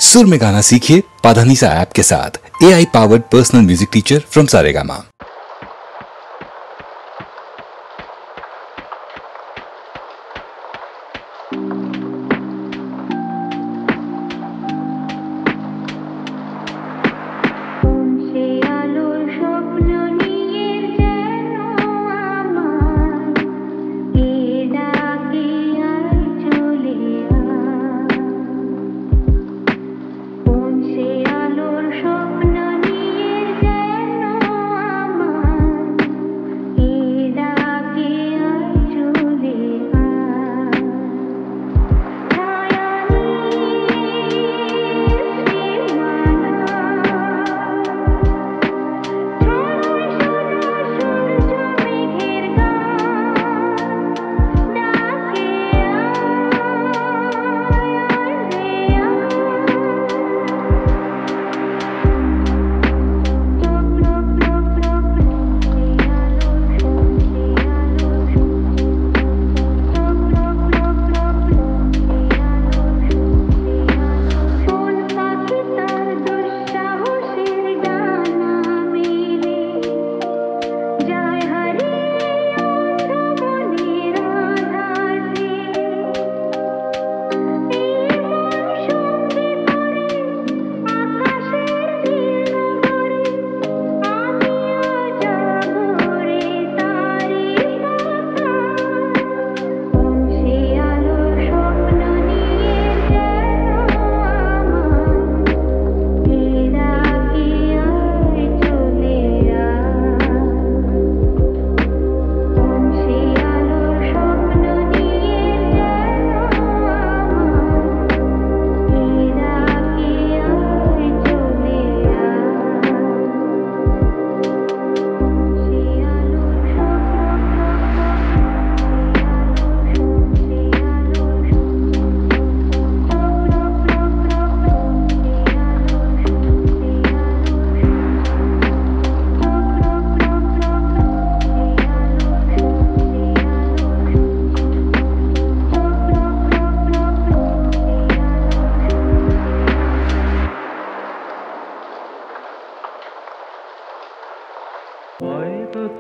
सुर में गाना सीखिए पाधानीसा ऐप के साथ। AI powered personal music teacher from Saregama.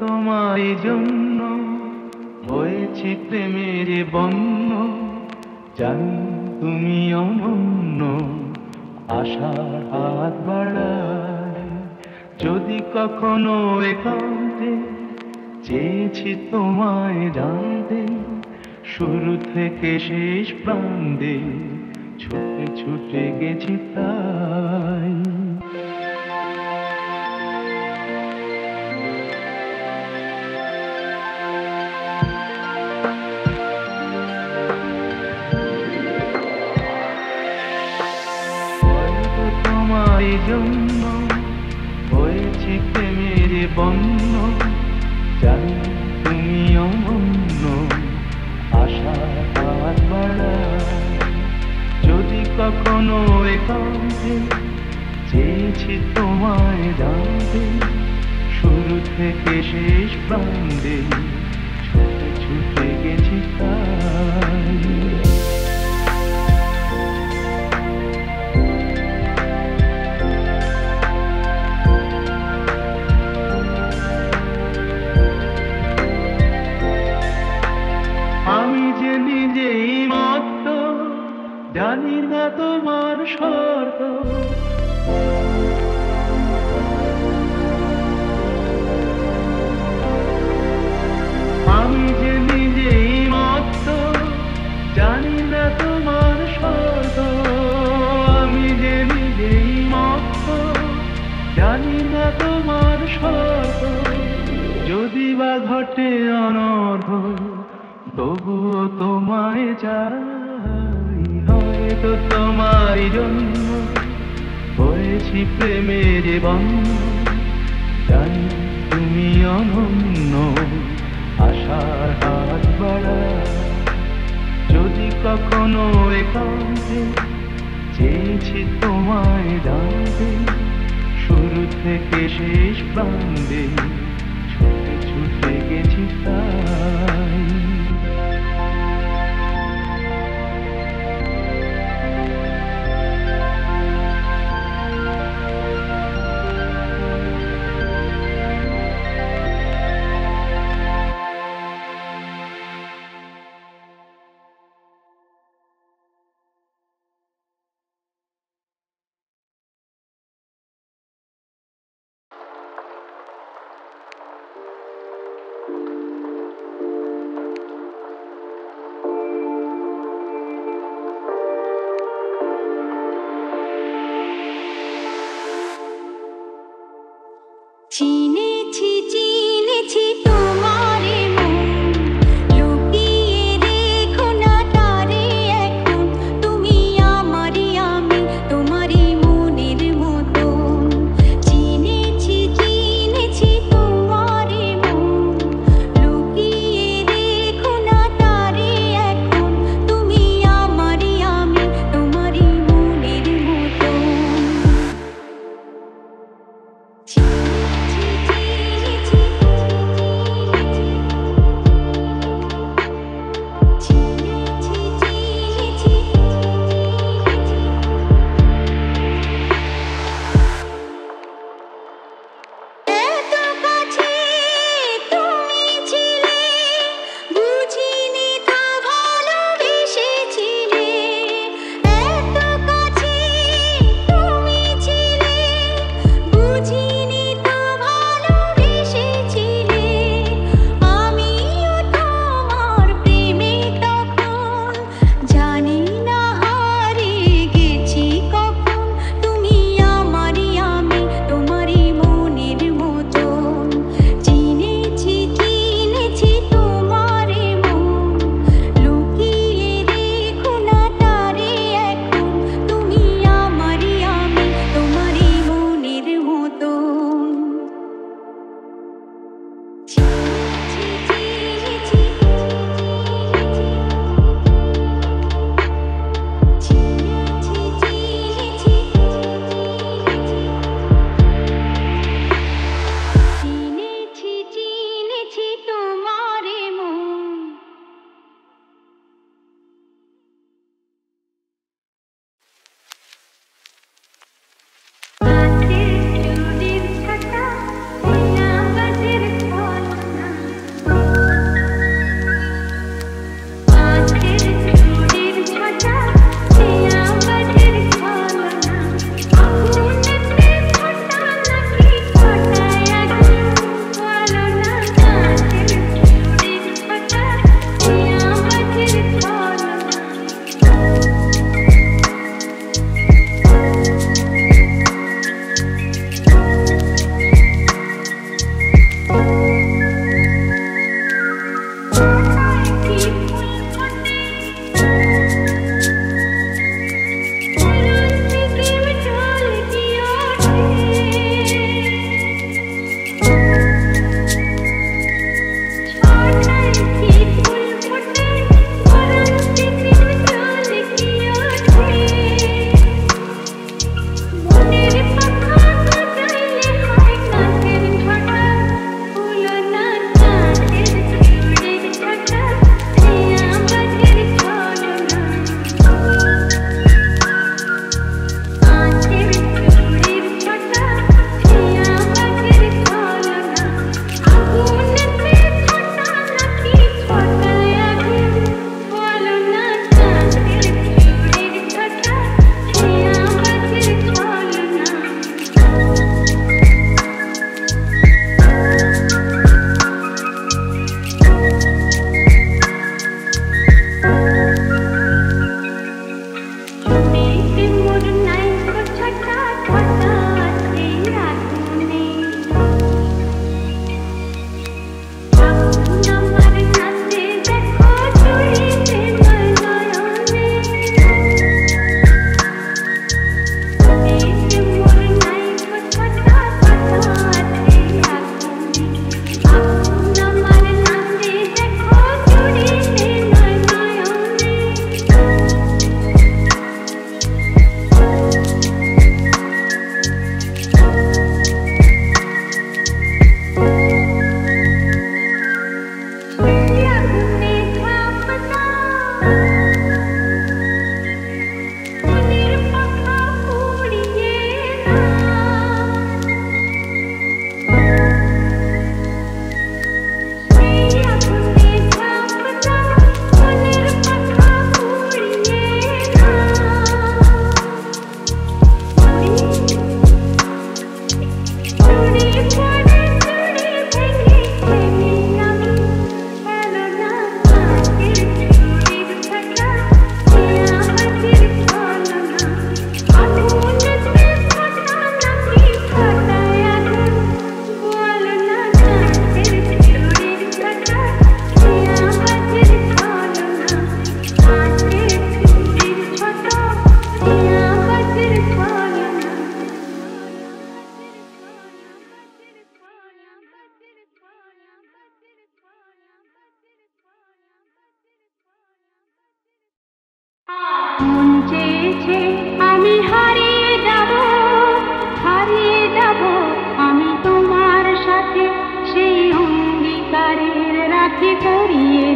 তোমারই জন্য হয়েছি প্রেমের বন্য, জানি তুমি অনন্য, আশার হাত বাড়ায় যদি কখনো একান্তে, চেয়েছি তোমায় জানতে শুরু থেকে শেষ প্রান্তে, ছুটে ছুটে গেছি তাই। তোমারই জন্য হয়েছি প্রেমের বন্য, জানি তুমি অনন্য, আশার হাত বাড়ায় যদি কখনো একান্তে, চেয়েছি তোমায় জানতে শুরু থেকে শেষ প্রান্তে, ছুটে ছুটে গেছি তাই। আমি যে নিজেই মত্ত, জানি না তোমার শর্ত, আমি যে নিজেই মত্ত, জানি না তোমার শর্ত, আমি যে নিজেই মত্ত, জানি না তোমার শর্ত, যদি বা ঘটে অনর্থ তবুও তোমায় চাই। হয়তো তোমারই জন্য হয়েছি প্রেমের বন্য, জানি তুমি অনন্য, আশার হাত বাড়ায় যদি কখনো একান্তে, চেয়েছি তোমায় জানতে শুরু থেকে শেষ প্রান্তে, ছুটে ছুটে গেছি তাই। চিনেছি চিনেছি তোমারে মন, লুকিয়ে রেখো না তারে এখন, তুমি আমারই আমি তোমারই মনের মতন। চিনেছি চিনেছি তোমারে মন, লুকিয়ে রেখো না তারে এখন, তুমি আমারই আমি তোমারই মনের মতন। চিনেছি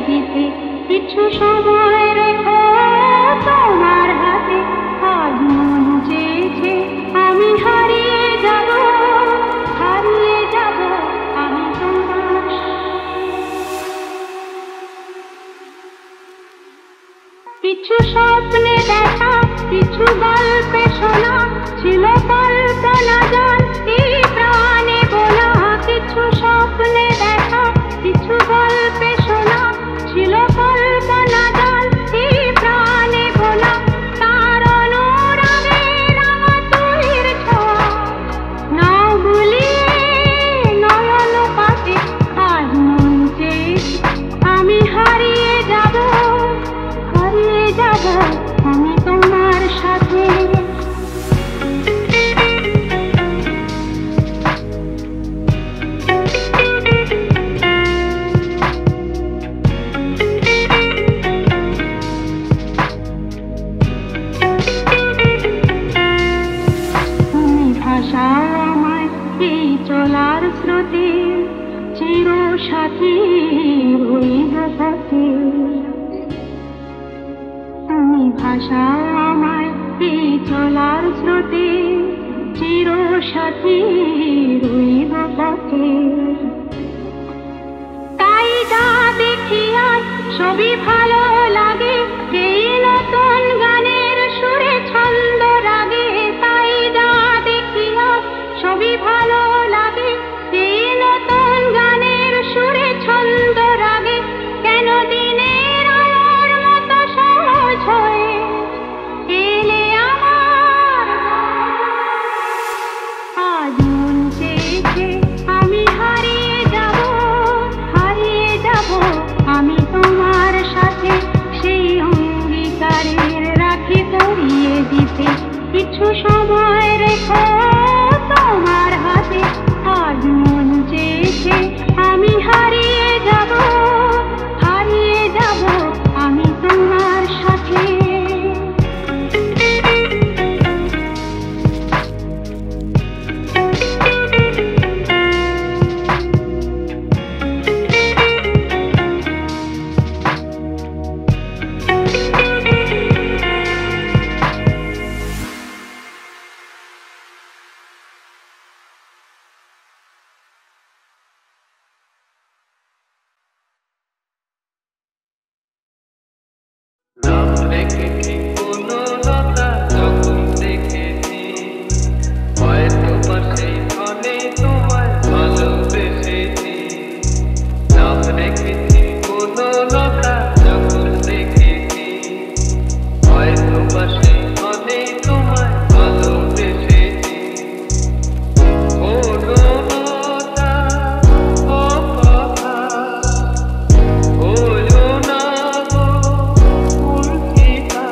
দিতে কিছু সময় রেখো তোমার হাতে। আজ মন চেয়েছে আমি হারিয়ে যাব, হারিয়ে যাব আমি তোমার। কিছু স্বপ্নে দেখা, কিছু গল্পে শোনা, ছিল কল্পনা জান এই প্রাণে বোনা। কিছু স্বপ্নে দেখা, কিছু গল্পে শোনা, ছিল কল্পনা জান এই প্রাণে বোনা। তার অনুরাগে রাঙা তুলির ছোঁয়া, নাও গুলিয়ে নয়ন পাতে। আজ মন চেয়েছে আমি হারিয়ে যাব, হারিয়ে যাব আমি তোমার সাথে। তুমি ভাষাও আমায় এই চলার স্রোতে, চির সাথী হইব পথে। তুমি ভাষাও আমায় এই চলার স্রোতে, চির সাথী রইব পথে। তাই যা দেখি আজ সবই ভালো লাগে, এই নতুন গানের সুরে ছন্দ রাগে। তাই যা দেখি আজ সবই ভালো লাগে, এই নতুন গানের সুরে ছন্দ রাগে। কেন দিনের আলোর মতো সহজ হয়ে এলে আমার। আজ মন চেয়েছে আমি হারিয়ে যাব, হারিয়ে যাব আমি তোমার সাথে। সেই অঙ্গীকারের রাখি পরিয়ে দিতে কিছু সময় রেখো তোমার হাতে। আজ মন চেয়েছে আমি হারিয়ে যাব, হারিয়ে যাব আমি তোমার সাথে। নাম রেখেছি কোনো লতা যখন দেখেছি, হয়তো বা সেই ক্ষণে তোমায় ভালোবেসেছি। নাম রেখেছি কোনো লতা যখন দেখেছি, হয়তো বা সেই ক্ষণে তোমায় ভালোবেসেছি। কোনো লতা ও কথা হলো না গো উল্টিটা,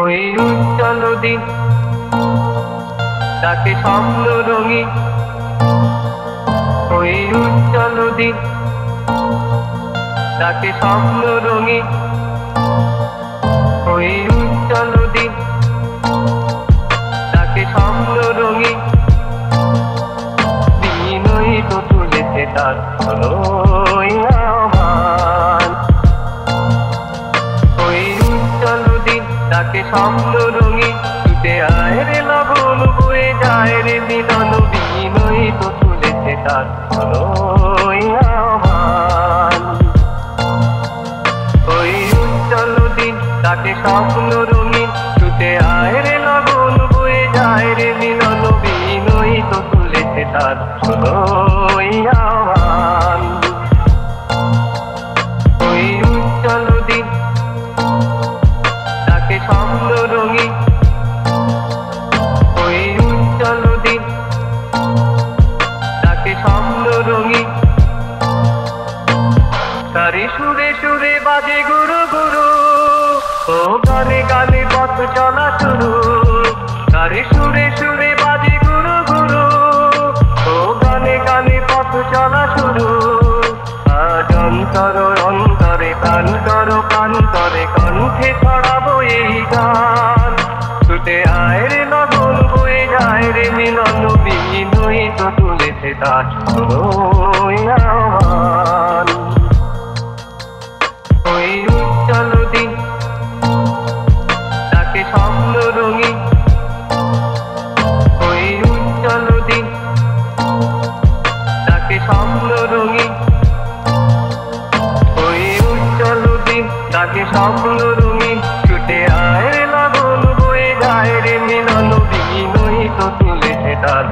ওই উজ্জ্বল দিন তাকে স্বপ্ন রঙিন, ওই উজ্জ্বল দিন তাকে স্বপ্ন রঙিন, ওই উজ্জ্বল দিন তাকে স্বপ্ন রঙিন, বিনয়ী তো তুলেছে তার ওই আহ্বান। ওই উজ্জ্বল দিন তাকে স্বপ্ন রঙিন, ছুটে আয় রে লগন বয়ে যায় রে মিলন, বিনয়ী তো তুলেছে তার ওই আহ্বান। ওই উজ্জ্বল দিন তাকে স্বপ্ন রঙিন, ছুটে আয় রে লগন বয়ে যায় রে মিলন, বিনয়ী তো তুলেছে তার ওই আহ্বান। ওই উজ্জ্বল দিন তাকে স্বপ্ন রঙিন, ওই উজ্জ্বল দিন তাকে স্বপ্ন রঙিন, তারে সুরে সুরে বাজে গুরু গুরু, ও গানে গানে পথ চলা শুরু, তারে সুরে সুরে বাজে গুরু গুরু, ও গানে গানে পথ চলা শুরু। আজ অন্তর অন্তরে প্রাণ করো প্রান্তরে কণ্ঠে ছড়াবো এই গান, ছুটে আয় রে লগন বয়ে যায় রে মিলন, বিনয়ী তো তুলেছে তার ওই আহ্বান। ওই উজ্জ্বল দিন তাকে স্বপ্ন রঙিন, ওই উজ্জ্বল দিন তাকে স্বপ্ন রঙিন, ওই উজ্জ্বল দিন তাকে স্বপ্ন রঙিন, ছুটে আয় রে লগন বয়ে যায় রে মিলন, বিনয়ী তো তুলেছে তার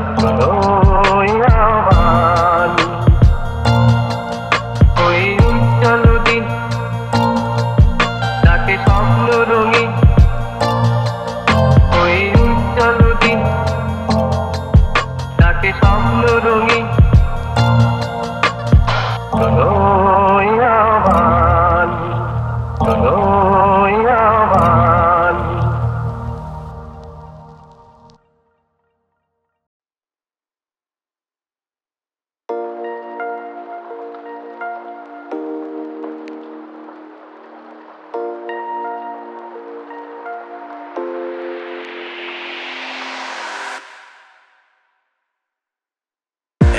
ওই আহ্বান। ওই উজ্জ্বল দিন তাকে স্বপ্ন রঙিন, ওই উজ্জ্বল দিন তাকে স্বপ্ন রঙিন, ওই আহ্বান, ওই আহ্বান।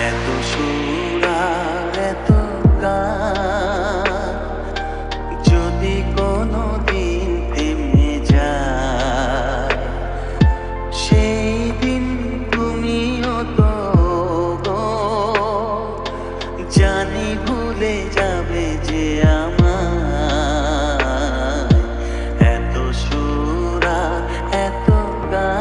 এত সুর আর এত গান যদি কোনো দিন থেমে যায়, সেই দিন তুমিও তো গো জানি ভুলে যাবে যে আমায়। এত সুর আর এত গান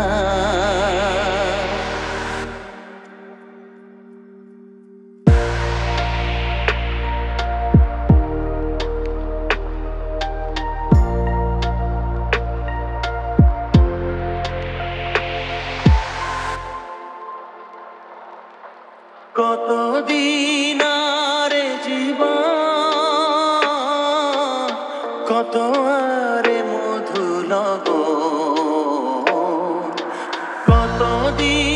কতদিন আর জীবন, কত আরে মধু লগন, কতদিন